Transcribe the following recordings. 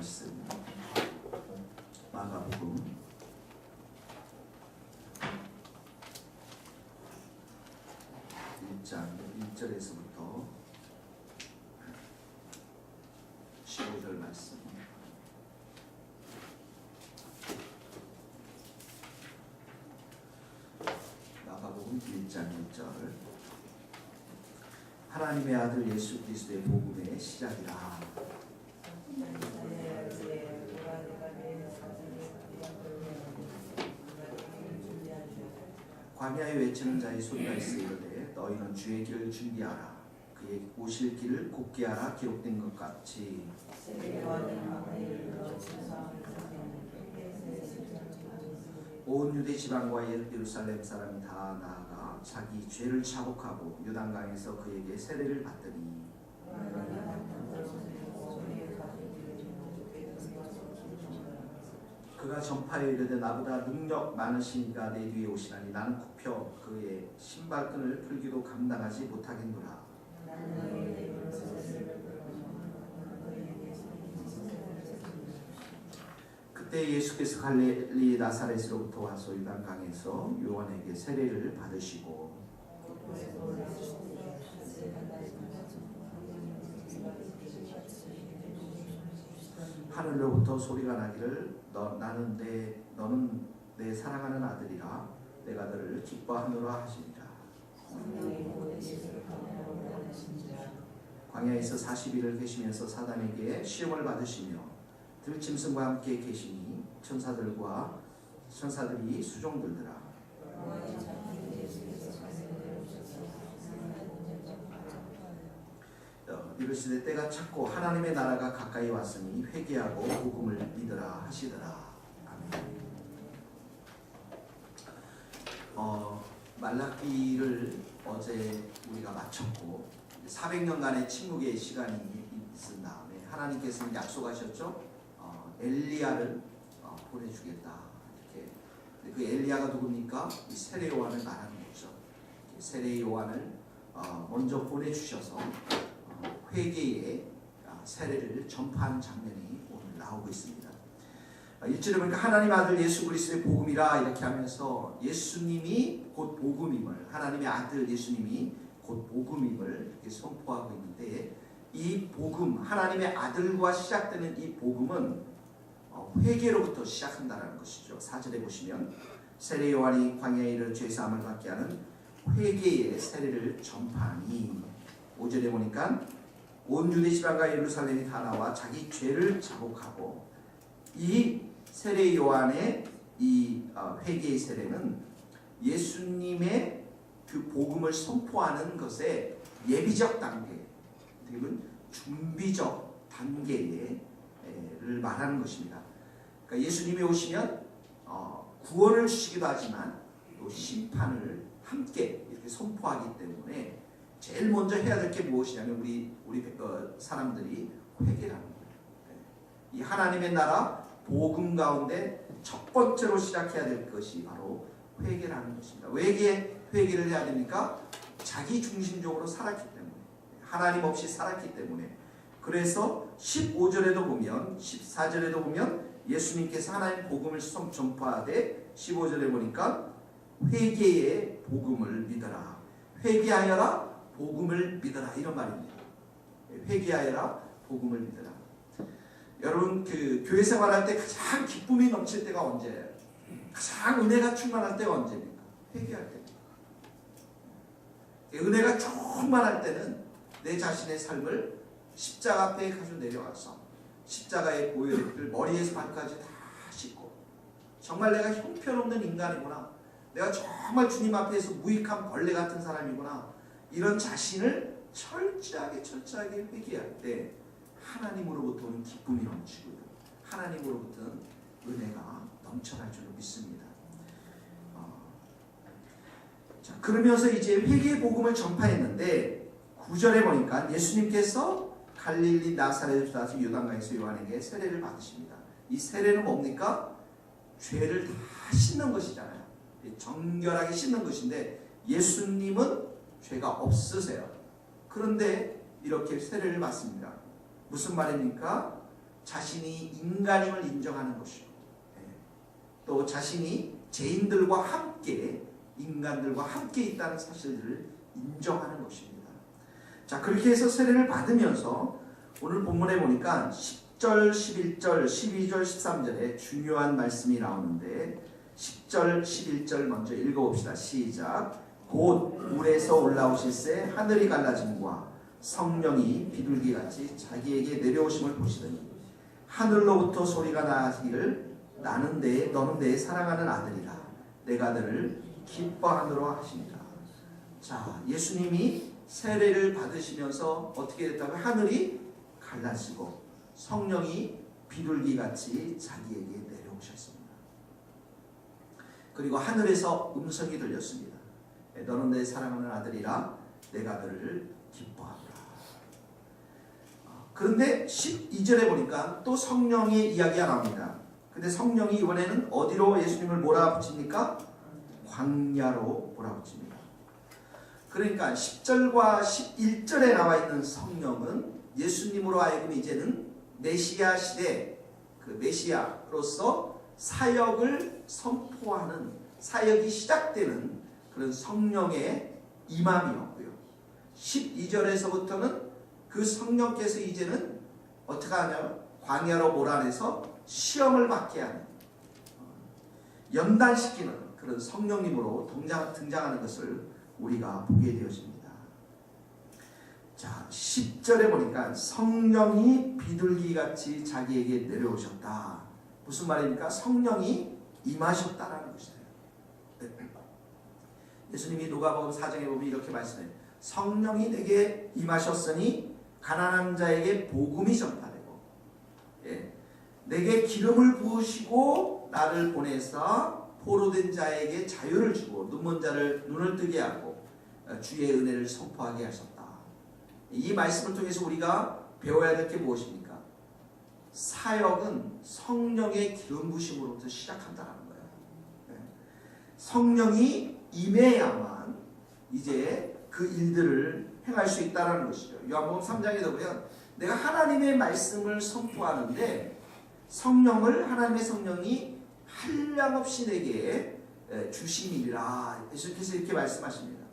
말씀 마가복음 1장 1절에서부터 15절 말씀. 마가복음 1장 1절. 하나님의 아들 예수 그리스도의 복음의 시작이라. 광야에 외치는 자의 소리가 있어 이르되 너희는 주의 길을 준비하라. 그의 오실 길을 곧게 하라. 기록된 것 같이. 온 유대 지방과 예루살렘 사람이 다 나아가 자기 죄를 자복하고 요단강에서 그에게 세례를 받더니 그가 전파에 이르되 나보다 능력 많으신 이가 내 뒤에 오시나니 나는 굽혀 그의 신발끈을 풀기도 감당하지 못하겠노라. 그때 예수께서 갈릴리 나사렛으로부터 와서 요단강에서 요한에게 세례를 받으시고 하늘로부터 소리가 나기를 너는 내 사랑하는 아들이라 내가 너를 기뻐하노라 하시니라. 광야에서 40일을 계시면서 사단에게 시험을 받으시며 들짐승과 함께 계시니 천사들이 수종들더라. 이르시되 때가 찼고 하나님의 나라가 가까이 왔으니 회개하고 복음을 믿으라 하시더라. 아멘. 말라기를 어제 우리가 마쳤고 400년간의 침묵의 시간이 있은 다음에 하나님께서는 약속하셨죠. 엘리야를 보내주겠다. 이렇게. 그 엘리야가 누굽니까? 이 세례 요한을 말하는 거죠. 세례 요한을 먼저 보내주셔서 회개의 세례를 전파하는 장면이 오늘 나오고 있습니다. 1절에 보니까 하나님 아들 예수 그리스도의 복음이라 이렇게 하면서 예수님이 곧 복음임을, 하나님의 아들 예수님이 곧 복음임을 이렇게 선포하고 있는데, 이 복음, 하나님의 아들과 시작되는 이 복음은 회개로부터 시작한다는 것이죠. 4절에 보시면 세례 요한이 광야에 이르러 죄사함을 받게 하는 회개의 세례를 전파하니, 5절에 보니까 온 유대 지방과 예루살렘이 다 나와 자기 죄를 자복하고, 이 세례 요한의 이 회개의 세례는 예수님의 그 복음을 선포하는 것의 예비적 단계, 그리고 준비적 단계를 말하는 것입니다. 그러니까 예수님이 오시면 구원을 주시기도 하지만 또 심판을 함께 이렇게 선포하기 때문에 제일 먼저 해야 될 게 무엇이냐면 우리 사람들이 회개라는 거예요. 이 하나님의 나라 복음 가운데 첫 번째로 시작해야 될 것이 바로 회개라는 것입니다. 왜 회개를 해야 됩니까? 자기 중심적으로 살았기 때문에, 하나님 없이 살았기 때문에. 그래서 15절에도 보면, 14절에도 보면 예수님께서 하나님 복음을 전파하되 15절에 보니까 회개의 복음을 믿어라, 회개하여라, 복음을 믿어라, 이런 말입니다. 회개하여라, 복음을 믿어라. 여러분, 그 교회 생활할 때 가장 기쁨이 넘칠 때가 언제예요? 가장 은혜가 충만할 때가 언제입니까? 회개할 때입니다. 은혜가 충만할 때는 내 자신의 삶을 십자가 앞에 가지고 내려와서 십자가의 보혈을 머리에서 발까지 다 씻고, 정말 내가 형편없는 인간이구나, 내가 정말 주님 앞에서 무익한 벌레 같은 사람이구나, 이런 자신을 철저하게 회개할 때 하나님으로부터 오는 기쁨이 넘치고요, 하나님으로부터는 은혜가 넘쳐날 줄로 믿습니다. 자, 그러면서 이제 회개의 복음을 전파했는데 9절에 보니까 예수님께서 갈릴리 나사렛에서 와서 요단강에서 요한에게 세례를 받으십니다. 이 세례는 뭡니까? 죄를 다 씻는 것이잖아요. 정결하게 씻는 것인데 예수님은 죄가 없으세요. 그런데 이렇게 세례를 받습니다. 무슨 말입니까? 자신이 인간임을 인정하는 것이고, 또 자신이 죄인들과 함께, 인간들과 함께 있다는 사실을 인정하는 것입니다. 자, 그렇게 해서 세례를 받으면서 오늘 본문에 보니까 10절, 11절, 12절, 13절에 중요한 말씀이 나오는데 10절, 11절 먼저 읽어봅시다. 시작. 곧 물에서 올라오실새 하늘이 갈라짐과 성령이 비둘기같이 자기에게 내려오심을 보시더니 하늘로부터 소리가 나기를 너는 내 사랑하는 아들이라 내가 너를 기뻐하노라 하시니라. 자, 예수님이 세례를 받으시면서 어떻게 됐다고? 하늘이 갈라지고 성령이 비둘기같이 자기에게 내려오셨습니다. 그리고 하늘에서 음성이 들렸습니다. 너는 내 사랑하는 아들이라 내가 너를 기뻐하노라. 그런데 12절에 보니까 또 성령의 이야기가 나옵니다. 근데 성령이 이번에는 어디로 예수님을 몰아붙입니까? 광야로 몰아붙입니다. 그러니까 10절과 11절에 나와 있는 성령은 예수님으로 하여금 이제는 메시아 시대, 그 메시아로서 사역을 선포하는, 사역이 시작되는 그런 성령의 임함이었고요. 12절에서부터는 그 성령께서 이제는 어떻게 하냐면 광야로 몰아내서 시험을 받게 하는, 연단시키는 그런 성령님으로 등장하는 것을 우리가 보게 되어집니다. 자, 10절에 보니까 성령이 비둘기같이 자기에게 내려오셨다. 무슨 말입니까? 성령이 임하셨다라는 것이에요. 예수님이 누가복음 4장에 보면 이렇게 말씀해요. 성령이 내게 임하셨으니 가난한 자에게 복음이 전파되고, 내게 기름을 부으시고 나를 보내서 포로된 자에게 자유를 주고 눈먼 자를 눈을 뜨게 하고 주의 은혜를 선포하게 하셨다. 이 말씀을 통해서 우리가 배워야 될 게 무엇입니까? 사역은 성령의 기름 부으심으로부터 시작한다는 거예요. 성령이 임해야만 이제 그 일들을 행할 수 있다는 것이죠. 요한복음 3장에 보면 내가 하나님의 말씀을 선포하는데 하나님의 성령이 한량없이 내게 주심이라 예수께서 이렇게 말씀하십니다.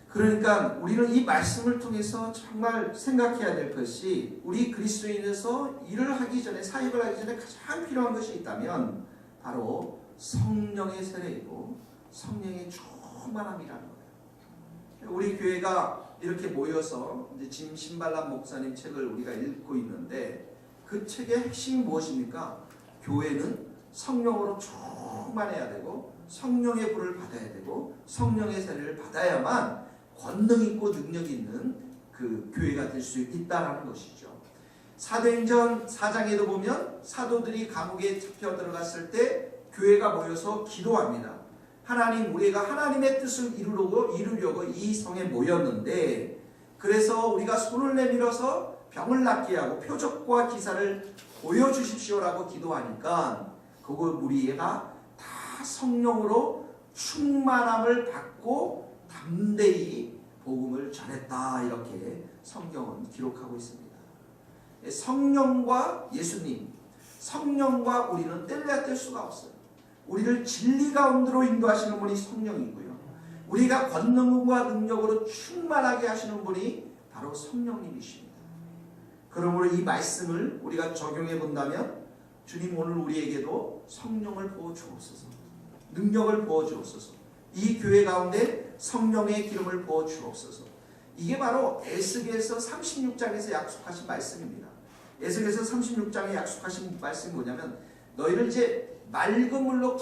그러니까 우리는 이 말씀을 통해서 정말 생각해야 될 것이, 우리 그리스도인에서 일을 하기 전에, 사역을 하기 전에 가장 필요한 것이 있다면 바로 성령의 세례이고 성령의 충만함이라는 거예요. 우리 교회가 이렇게 모여서 이제 짐 신발람 목사님 책을 우리가 읽고 있는데 그 책의 핵심이 무엇입니까? 교회는 성령으로 충만해야 되고 성령의 불을 받아야 되고 성령의 세례를 받아야만 권능 있고 능력 있는 그 교회가 될 수 있다라는 것이죠. 사도행전 4장에도 보면 사도들이 감옥에 잡혀 들어갔을 때 교회가 모여서 기도합니다. 하나님, 우리가 하나님의 뜻을 이루려고 이 성에 모였는데, 그래서 우리가 손을 내밀어서 병을 낫게 하고 표적과 기사를 보여주십시오라고 기도하니까 그거 무리가 다 성령으로 충만함을 받고 담대히 복음을 전했다. 이렇게 성경은 기록하고 있습니다. 성령과 예수님, 성령과 우리는 뗄래야 뗄 수가 없어요. 우리를 진리 가운데로 인도하시는 분이 성령이고요. 우리가 권능과 능력으로 충만하게 하시는 분이 바로 성령님이십니다. 그러므로 이 말씀을 우리가 적용해 본다면 주님 오늘 우리에게도 성령을 부어 주옵소서, 능력을 부어 주옵소서, 이 교회 가운데 성령의 기름을 부어 주옵소서. 이게 바로 에스겔서 36장에서 약속하신 말씀입니다. 에스겔서 36장에 약속하신 말씀이 뭐냐면 너희를 이제 맑은 물로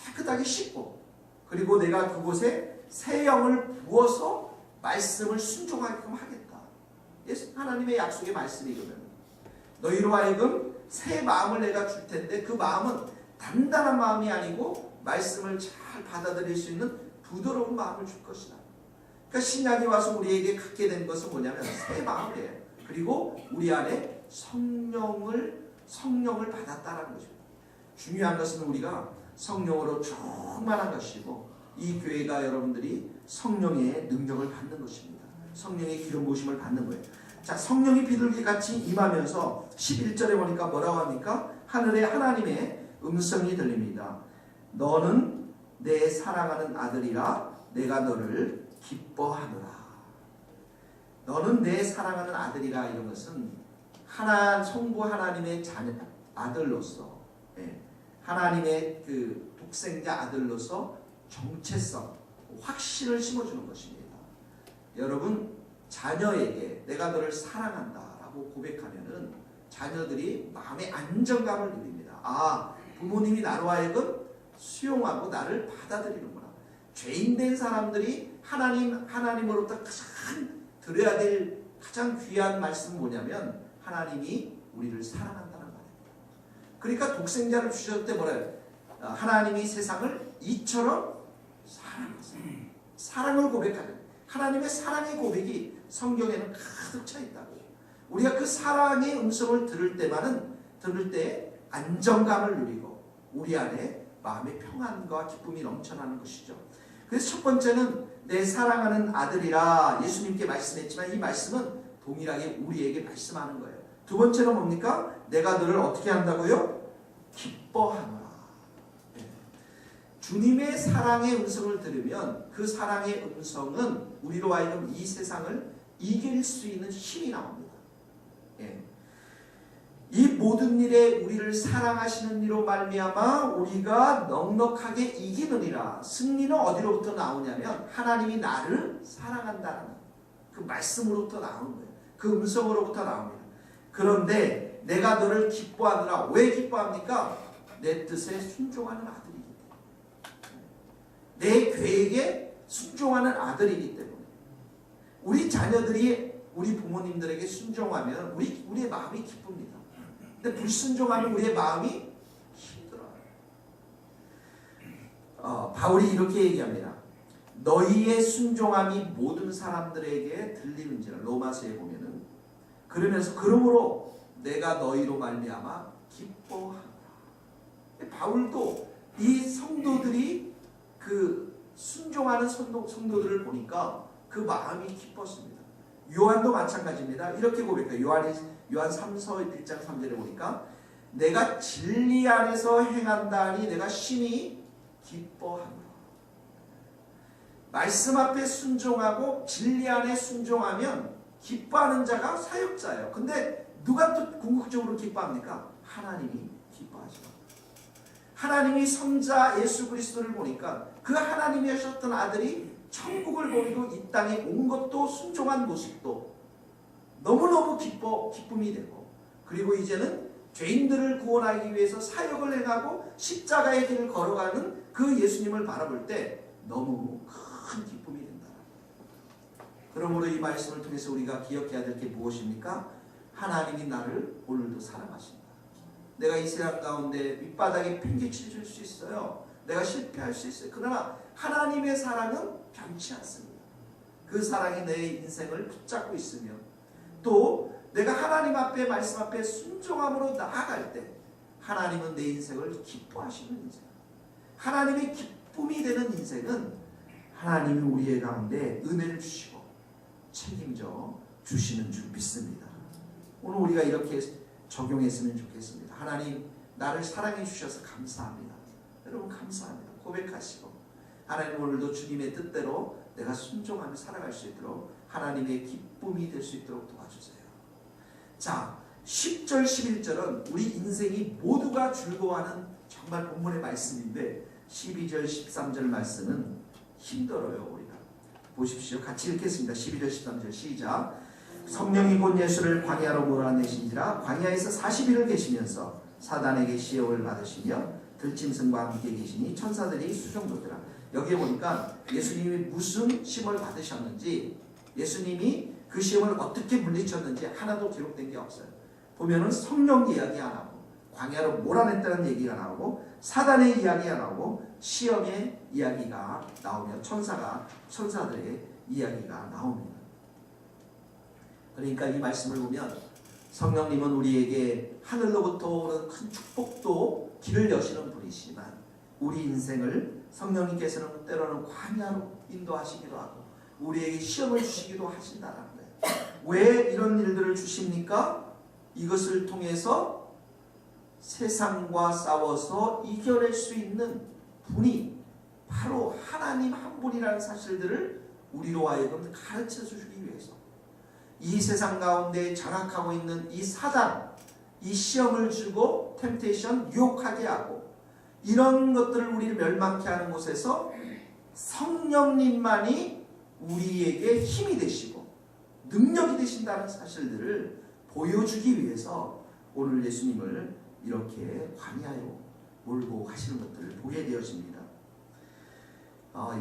깨끗하게 씻고 그리고 내가 그곳에 새 영을 부어서 말씀을 순종하게끔 하겠다. 하나님의 약속의 말씀이거든요. 너희로 하여금 새 마음을 내가 줄 텐데 그 마음은 단단한 마음이 아니고 말씀을 잘 받아들일 수 있는 부드러운 마음을 줄 것이다. 그러니까 신약이 와서 우리에게 갖게 된 것은 뭐냐면 새 마음이에요. 그리고 우리 안에 성령을 받았다라는 것입니다. 중요한 것은 우리가 성령으로 충만한 것이고 이 교회가 여러분들이 성령의 능력을 받는 것입니다. 성령의 기름 부으심을 받는 거예요. 자, 성령이 비둘기같이 임하면서 11절에 보니까 뭐라고 합니까? 하늘에 하나님의 음성이 들립니다. 너는 내 사랑하는 아들이라 내가 너를 기뻐하노라. 너는 내 사랑하는 아들이라, 이런 것은 성부 하나님의 자녀, 아들로서, 하나님의 그 독생자 아들로서 정체성, 확신을 심어주는 것입니다. 여러분, 자녀에게 내가 너를 사랑한다 라고 고백하면은 자녀들이 마음의 안정감을 누립니다. 아, 부모님이 나로 하여금 수용하고 나를 받아들이는구나. 죄인된 사람들이 하나님으로부터 가장 들어야 될 가장 귀한 말씀은 뭐냐면 하나님이 우리를 사랑한다는 말입니다. 그러니까 독생자를 주셨을 때 뭐래요? 하나님이 세상을 이처럼 사랑하세요. 사랑을 고백하는 하나님의 사랑의 고백이 성경에는 가득 차 있다고. 우리가 그 사랑의 음성을 들을 때 안정감을 누리고 우리 안에 마음의 평안과 기쁨이 넘쳐나는 것이죠. 그래서 첫 번째는 내 사랑하는 아들이라 예수님께 말씀했지만 이 말씀은 동일하게 우리에게 말씀하는 거예요. 두 번째는 뭡니까? 내가 너를 어떻게 한다고요? 기뻐하노라. 주님의 사랑의 음성을 들으면 그 사랑의 음성은 우리로 하여금 이 세상을 이길 수 있는 힘이 나옵니다. 이 모든 일에 우리를 사랑하시는 이로 말미암아 우리가 넉넉하게 이기느니라. 승리는 어디로부터 나오냐면 하나님이 나를 사랑한다는 그 말씀으로부터 나오는 거예요. 그 음성으로부터 나옵니다. 그런데 내가 너를 기뻐하느라. 왜 기뻐합니까? 내 뜻에 순종하는 아들이기 때문에. 내 계획에 순종하는 아들이기 때문에. 우리 자녀들이 우리 부모님들에게 순종하면 우리의 마음이 기쁩니다. 근데 불순종하면 우리의 마음이 힘들어요. 바울이 이렇게 얘기합니다. 너희의 순종함이 모든 사람들에게 들리는지라. 로마서에 보면은 그러면서 그러므로 내가 너희로 말미암아 기뻐하노라. 바울도 이 성도들이 그 순종하는 성도들을 보니까 그 마음이 기뻤습니다. 요한도 마찬가지입니다. 이렇게 고백해요. 요한 3서 1장 3절에 보니까 내가 진리 안에서 행한다니 내가 심히 기뻐하노라. 말씀 앞에 순종하고 진리 안에 순종하면 기뻐하는 자가 사역자예요. 근데 누가 또 궁극적으로 기뻐합니까? 하나님이 기뻐하죠. 하나님이 성자 예수 그리스도를 보니까 그 하나님이 하셨던 아들이 천국을 버리고 이 땅에 온 것도 순종한 모습도 너무너무 기쁨이 되고, 그리고 이제는 죄인들을 구원하기 위해서 사역을 행하고 십자가의 길을 걸어가는 그 예수님을 바라볼 때 너무 큰 기쁨이 된다. 그러므로 이 말씀을 통해서 우리가 기억해야 될 게 무엇입니까? 하나님이 나를 오늘도 사랑하신다. 내가 이 세상 가운데 밑바닥에 팽개칠 수 있어요. 내가 실패할 수 있어요. 그러나 하나님의 사랑은 변치 않습니다. 그 사랑이 내 인생을 붙잡고 있으며 또 내가 하나님 앞에 말씀 앞에 순종함으로 나아갈 때 하나님은 내 인생을 기뻐하시는 인생, 하나님의 기쁨이 되는 인생은 하나님이 우리의 가운데 은혜를 주시고 책임져 주시는 줄 믿습니다. 오늘 우리가 이렇게 적용했으면 좋겠습니다. 하나님 나를 사랑해 주셔서 감사합니다. 여러분 감사합니다. 고백하시고 하나님 오늘도 주님의 뜻대로 내가 순종하며 살아갈 수 있도록 하나님의 기쁨이 될 수 있도록 도와주세요. 자, 10절 11절은 우리 인생이 모두가 즐거워하는 정말 본문의 말씀인데 12절 13절 말씀은 힘들어요. 우리가 보십시오. 같이 읽겠습니다. 12절 13절 시작. 성령이 곧 예수를 광야로 몰아내신지라 광야에서 40일을 계시면서 사단에게 시험을 받으시며 들짐승과 함께 계시니 천사들이 수종돋으라. 여기에 보니까 예수님이 무슨 시험을 받으셨는지, 예수님이 그 시험을 어떻게 물리쳤는지 하나도 기록된 게 없어요. 보면은 성령 이야기 안 하고 광야로 몰아냈다는 얘기가 나오고 사단의 이야기가 나오고 시험의 이야기가 나오며 천사들의 이야기가 나옵니다. 그러니까 이 말씀을 보면 성령님은 우리에게 하늘로부터 오는 큰 축복도 길을 여시는 분이시지만 우리 인생을 성령님께서는 때로는 광야로 인도하시기도 하고 우리에게 시험을 주시기도 하신다는 거예요. 왜 이런 일들을 주십니까? 이것을 통해서 세상과 싸워서 이겨낼 수 있는 분이 바로 하나님 한 분이라는 사실들을 우리로 하여금 가르쳐 주기 위해서, 이 세상 가운데 장악하고 있는 이 사단, 이 시험을 주고 템테이션, 유혹하게 하고 이런 것들을 우리를 멸망케 하는 곳에서 성령님만이 우리에게 힘이 되시고 능력이 되신다는 사실들을 보여주기 위해서 오늘 예수님을 이렇게 관여하여 몰고 가시는 것들을 보게 되어집니다.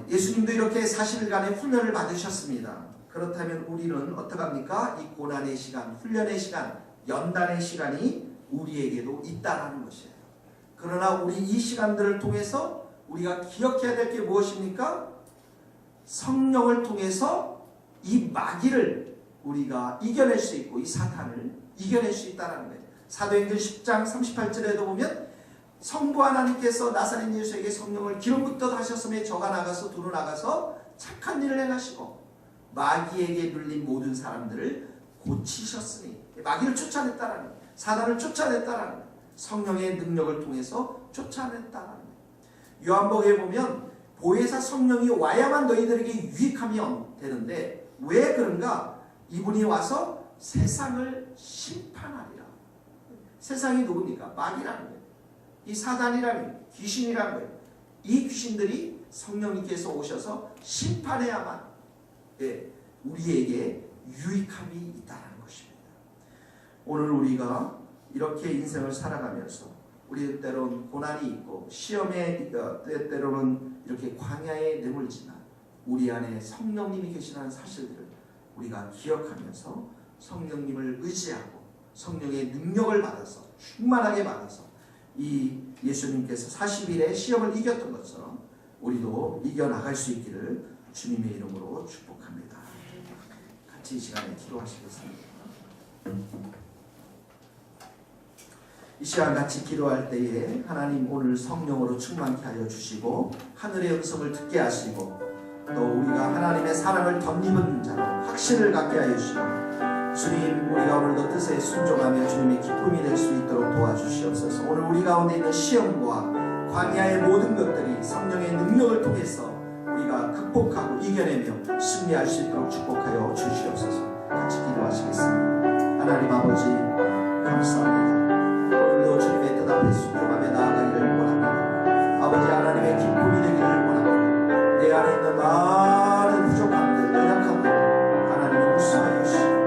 예수님도 이렇게 40일간의 훈련을 받으셨습니다. 그렇다면 우리는 어떡합니까? 이 고난의 시간, 훈련의 시간, 연단의 시간이 우리에게도 있다는 것이에요. 그러나 우리 이 시간들을 통해서 우리가 기억해야 될 게 무엇입니까? 성령을 통해서 이 마귀를 우리가 이겨낼 수 있고 이 사탄을 이겨낼 수 있다는 거예요. 사도행전 10장 38절에도 보면 성부 하나님께서 나사렛 예수에게 성령을 기름 붓듯 하셨음에 저가 나가서 두루 나가서 착한 일을 행하시고 마귀에게 눌린 모든 사람들을 고치셨으니, 마귀를 쫓아냈다라는 거예요. 사단을 쫓아냈다라는 거예요. 성령의 능력을 통해서 쫓아냈다라는 거예요. 요한복음에 보면 보혜사 성령이 와야만 너희들에게 유익하면 되는데 왜 그런가? 이분이 와서 세상을 심판하리라. 세상이 누굽니까? 마귀라는 거예요. 이 사단이라는 거예요. 귀신이라는 거예요. 이 귀신들이 성령님께서 오셔서 심판해야만 우리에게 유익함이 있다는 것입니다. 오늘 우리가 이렇게 인생을 살아가면서 우리 때로는 고난이 있고 시험에 때로는 이렇게 광야에 내몰지만 우리 안에 성령님이 계시다는 사실들을 우리가 기억하면서 성령님을 의지하고 성령의 능력을 받아서 충만하게 받아서 이 예수님께서 40일의 시험을 이겼던 것처럼 우리도 이겨나갈 수 있기를 주님의 이름으로 축복합니다. 같이 이 시간에 기도하시겠습니다. 이 시간 같이 기도할 때에 하나님 오늘 성령으로 충만케 하여 주시고 하늘의 음성을 듣게 하시고 또 우리가 하나님의 사랑을 덧입은 자로 확신을 갖게 하여 주시고 주님, 우리가 오늘도 뜻에 순종하며 주님의 기쁨이 될 수 있도록 도와주시옵소서. 오늘 우리 가운데 있는 시험과 광야의 모든 것들이 성령의 능력을 통해서 우리가 극복하고 이겨내며 승리할 수 있도록 축복하여 주시옵소서. 같이 기도하시겠습니다. 하나님 아버지 감사합니다. 오늘도 주님의 뜻 앞에 순종하며 나아가기를 원합니다. 아버지 하나님의 기쁨이 되기를 원합니다. 내 안에 있는 많은 부족함들, 연약함들 하나님을 흡수하여 주시고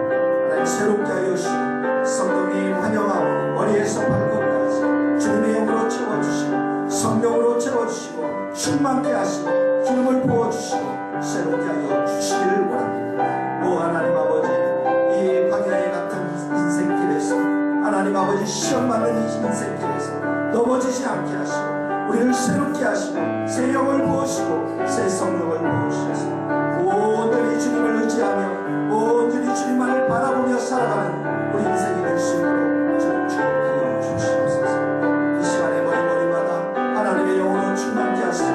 새롭게 하여 주시고 성령님 환영하오니 머리에서 발끝까지 주님의 영으로 채워주시고 성령으로 채워주시고 충만케 하시고 기름을 부어주시고 새롭게 하여 주시기를 원합니다. 오 하나님 아버지, 이 광야에 같은 인생길에서 하나님 아버지 시험 받는 이 인생길에서 넘어지지 않게 하시고 우리를 새롭게 하시고 새 영을 부으시고 새 성령을 부으셔서 온전히 주님을 의지하며 온전히 주님만을 바라보며 살아가는 우리 인생이 될 수 있도록 주님 축복하여 주시옵소서. 이 시간에 머리마다 하나님의 영으로 충만케 하시고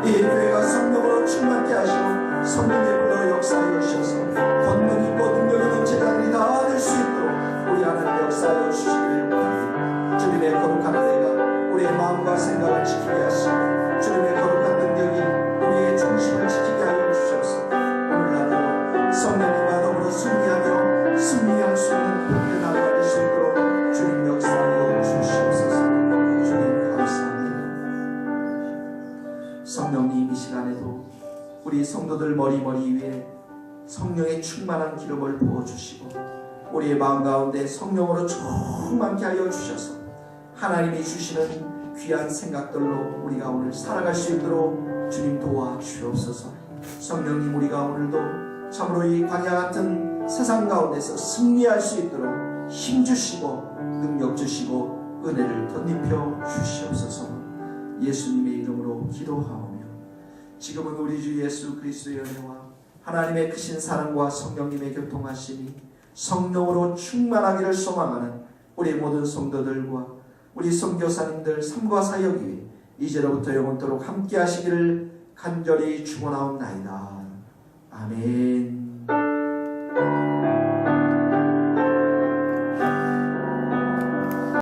이 교회가 성령으로 충만케 하시고 성령의 불로 역사하여 주셔서 권능 있고 능력 있는 제자들이 다 될 수 있도록 우리 하나님 역사하여 주시기를 원합니다. 주님의 거룩한 은혜가 우리의 마음과 생각을 지키게 하시고 주님의 거룩한 능력이 우리의 중심을 지키게 하여 주셔서 오늘날도 성령님과 더불어 승리하며 승리할 수 있는 복된 하루가 될 수 있도록 주님 역사하여 주시옵소서. 주님 감사합니다. 성령님 이 시간에도 우리 성도들 머리 위에 성령의 충만한 기름을 부어주시고 우리의 마음 가운데 성령으로 충만케 하여 주셔서 하나님이 주시는 귀한 생각들로 우리가 오늘 살아갈 수 있도록 주님 도와주옵소서. 성령님, 우리가 오늘도 참으로 이 광야 같은 세상 가운데서 승리할 수 있도록 힘 주시고 능력 주시고 은혜를 덧입혀 주시옵소서. 예수님의 이름으로 기도하오며 지금은 우리 주 예수 그리스도의 은혜와 하나님의 크신 사랑과 성령님의 교통하심이 성령으로 충만하기를 소망하는 우리 모든 성도들과 우리 선교사님들 삶과 사역 위에 이제로부터 영원토록 함께 하시기를 간절히 축원하옵나이다. 아멘.